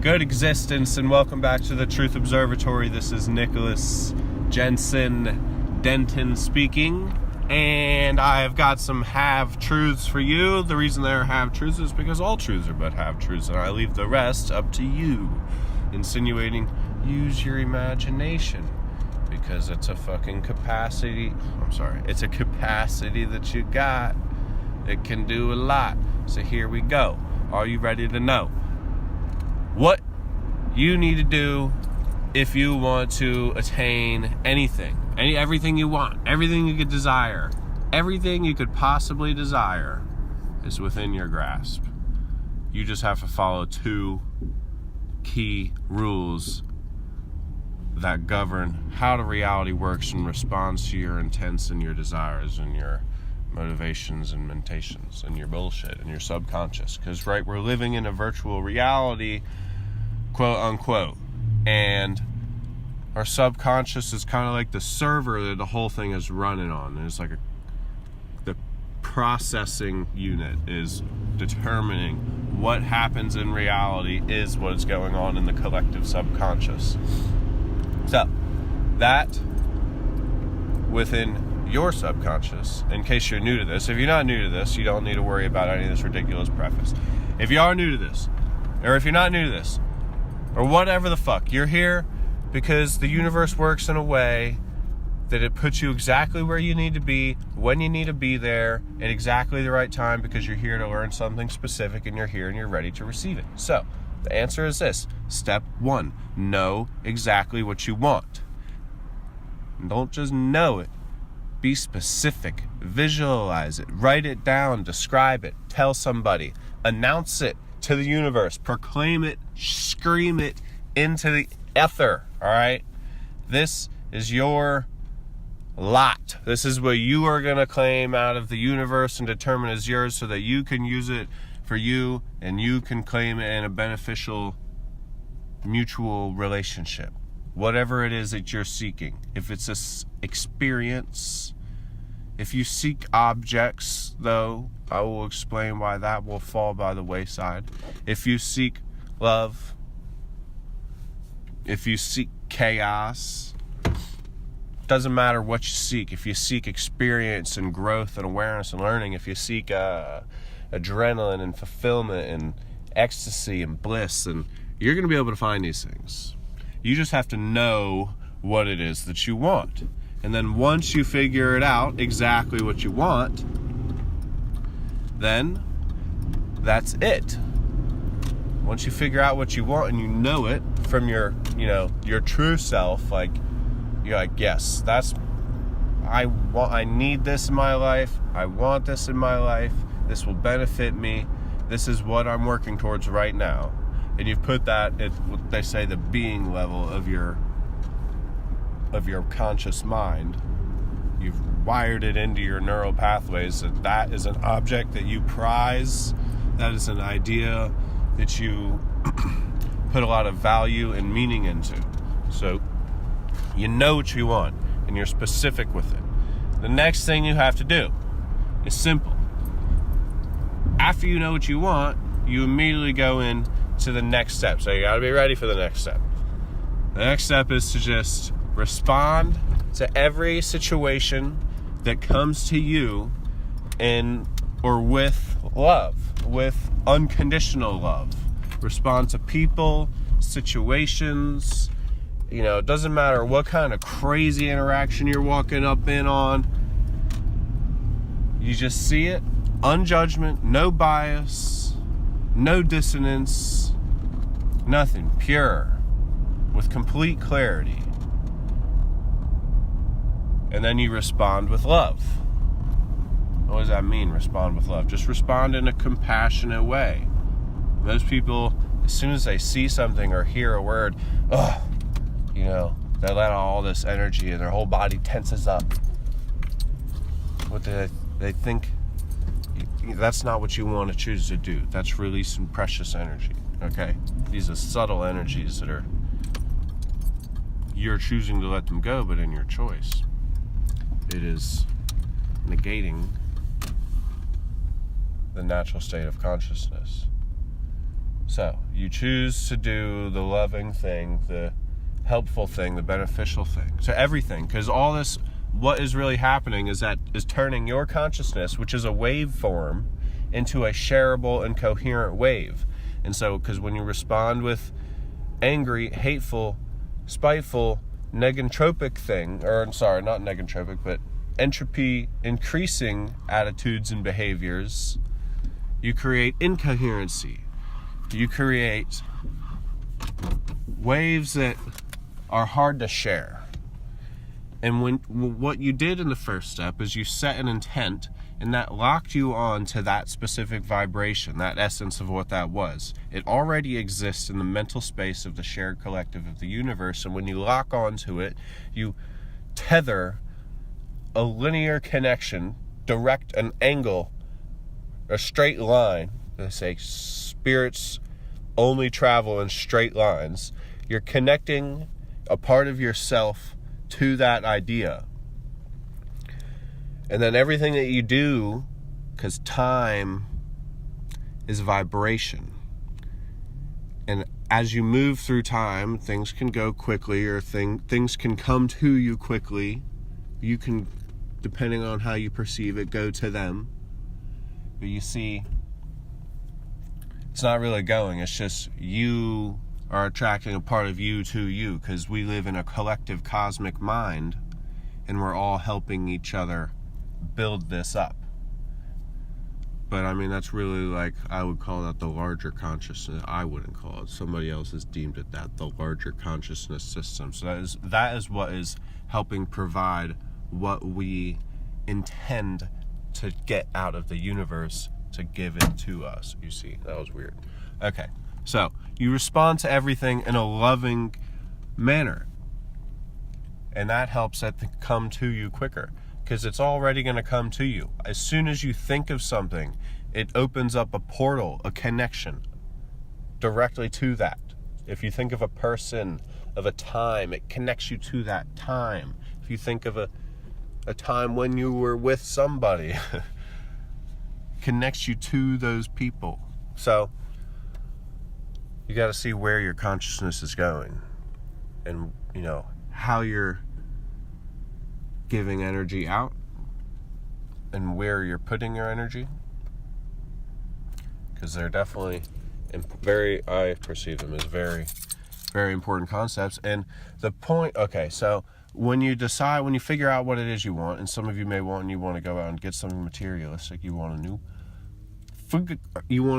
Good existence, and welcome back to the Truth Observatory. This is Nicholas Jensen Denton speaking, and I've got some have-truths for you. The reason they're have-truths is because all truths are but have-truths, and I leave the rest up to you. Insinuating, use your imagination, because it's a fucking capacity. It's a capacity that you got. It can do a lot. So here we go. Are you ready to know what you need to do if you want to attain everything you want, everything you could desire, everything you could possibly desire is within your grasp. You just have to follow two key rules that govern how the reality works and responds to your intents and your desires and your motivations and mentations and your bullshit and your subconscious. Because we're living in a virtual reality, quote unquote, and our subconscious is kind of like the server that the whole thing is running on. And it's like the processing unit is determining what happens in reality is what's going on in the collective subconscious. So that within your subconscious, in case you're new to this. If you're not new to this, you don't need to worry about any of this ridiculous preface. If you are new to this, or if you're not new to this, or whatever the fuck, you're here because the universe works in a way that it puts you exactly where you need to be, when you need to be there, at exactly the right time, because you're here to learn something specific, and you're here and you're ready to receive it. So, the answer is this. Step 1, know exactly what you want. And don't just know it. Be specific. Visualize it. Write it down. Describe it. Tell somebody. Announce it to the universe. Proclaim it. Scream it into the ether. Alright? This is your lot. This is what you are going to claim out of the universe and determine as yours so that you can use it for you and you can claim it in a beneficial mutual relationship. Whatever it is that you're seeking. If it's an experience, if you seek objects, though, I will explain why that will fall by the wayside. If you seek love, if you seek chaos, doesn't matter what you seek. If you seek experience and growth and awareness and learning, if you seek adrenaline and fulfillment and ecstasy and bliss, and you're going to be able to find these things. You just have to know what it is that you want. And then once you figure it out, exactly what you want, then that's it. Once you figure out what you want and you know it from your true self, like, you're like, yes, I need this in my life. I want this in my life. This will benefit me. This is what I'm working towards right now. And you've put that at what they say the being level of your conscious mind. You've wired it into your neural pathways that is an object that you prize. That is an idea that you put a lot of value and meaning into. So you know what you want and you're specific with it. The next thing you have to do is simple. After you know what you want, you immediately go in to the next step. So you got to be ready for the next step. The next step is to just respond to every situation that comes to you with love, with unconditional love. Respond to people, situations. It doesn't matter what kind of crazy interaction you're walking up in on. You just see it, unjudgment, no bias, no dissonance, nothing, pure, with complete clarity. And then you respond with love. What does that mean, respond with love? Just respond in a compassionate way. Most people, as soon as they see something or hear a word, they let out all this energy and their whole body tenses up. What they think, that's not what you want to choose to do. That's releasing precious energy, okay? These are subtle energies that you're choosing to let them go, but in your choice. It is negating the natural state of consciousness. So you choose to do the loving thing, the helpful thing, the beneficial thing to everything, because all this, what is really happening is turning your consciousness, which is a waveform, into a shareable and coherent wave. And so, because when you respond with angry, hateful, spiteful, negentropic thing, or sorry, not negentropic, but entropy increasing attitudes and behaviors, you create incoherency. You create waves that are hard to share. And what you did in the first step is you set an intent, and that locked you on to that specific vibration, that essence of what that was. It already exists in the mental space of the shared collective of the universe, and when you lock onto it, you tether a linear connection, direct an angle, a straight line. They say spirits only travel in straight lines. You're connecting a part of yourself to that idea. And then everything that you do, because time is vibration. And as you move through time, things can go quickly, or things can come to you quickly. You can, depending on how you perceive it, go to them. But you see, it's not really going. It's just you are attracting a part of you to you, because we live in a collective cosmic mind, and we're all helping each other build this up. But I mean, that's really, like, I would call that the larger consciousness. I wouldn't call it. Somebody else has deemed it that, the larger consciousness system. So that is what is helping provide what we intend to get out of the universe, to give it to us. You see, that was weird. Okay, so you respond to everything in a loving manner, and that helps it to come to you quicker, because it's already going to come to you. As soon as you think of something, it opens up a portal, a connection directly to that. If you think of a person, of a time, it connects you to that time. If you think of a time when you were with somebody, connects you to those people. So you got to see where your consciousness is going, and how you're giving energy out, and where you're putting your energy, because they're definitely I perceive them as very, very important concepts. And the point, okay, so when you figure out what it is you want, and some of you may want, and you want to go out and get something materialistic, you want a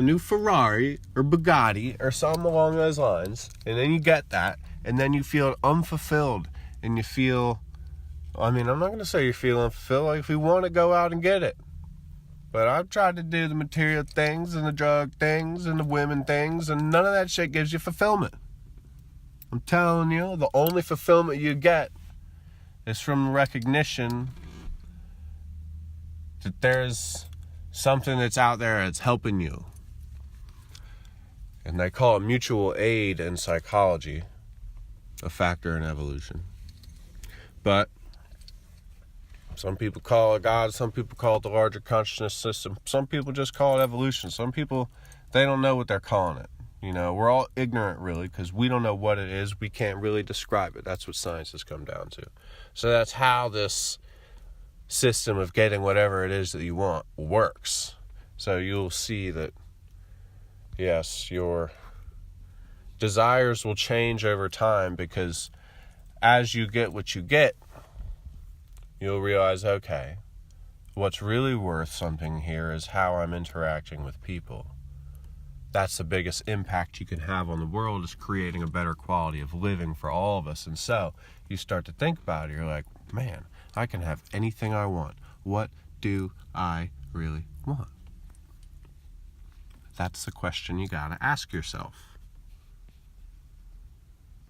new Ferrari or Bugatti or something along those lines, and then you get that, and then you feel unfulfilled, and you feel, I'm not going to say you're feeling fulfilled. Like, if you want to, go out and get it. But I've tried to do the material things and the drug things and the women things, and none of that shit gives you fulfillment. I'm telling you, the only fulfillment you get is from recognition that there's something that's out there that's helping you. And they call it mutual aid in psychology, a factor in evolution. But some people call it God, some people call it the larger consciousness system, some people just call it evolution. Some people, they don't know what they're calling it. We're all ignorant, really, because we don't know what it is. We can't really describe it. That's what science has come down to. So that's how this system of getting whatever it is that you want works. So you'll see that, yes, your desires will change over time, because as you get what you get, you'll realize, okay, what's really worth something here is how I'm interacting with people. That's the biggest impact you can have on the world, is creating a better quality of living for all of us. And so you start to think about it. You're like, man, I can have anything I want. What do I really want? That's the question you gotta ask yourself,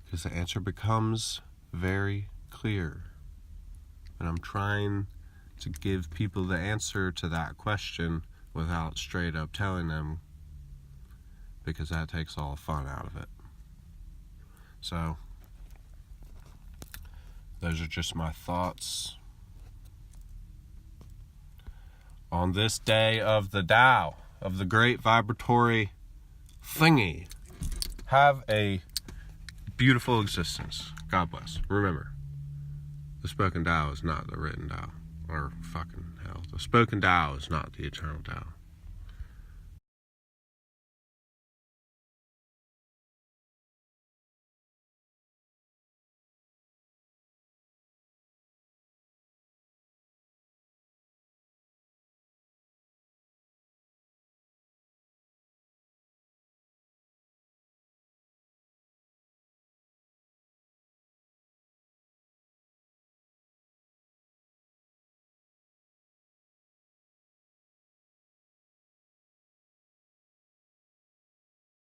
because the answer becomes very clear. And I'm trying to give people the answer to that question without straight up telling them, because that takes all the fun out of it. So those are just my thoughts on this day of the Tao, of the great vibratory thingy. Have a beautiful existence. God bless. Remember, the spoken Tao is not the written Tao. Or fucking hell. The spoken Tao is not the eternal Tao.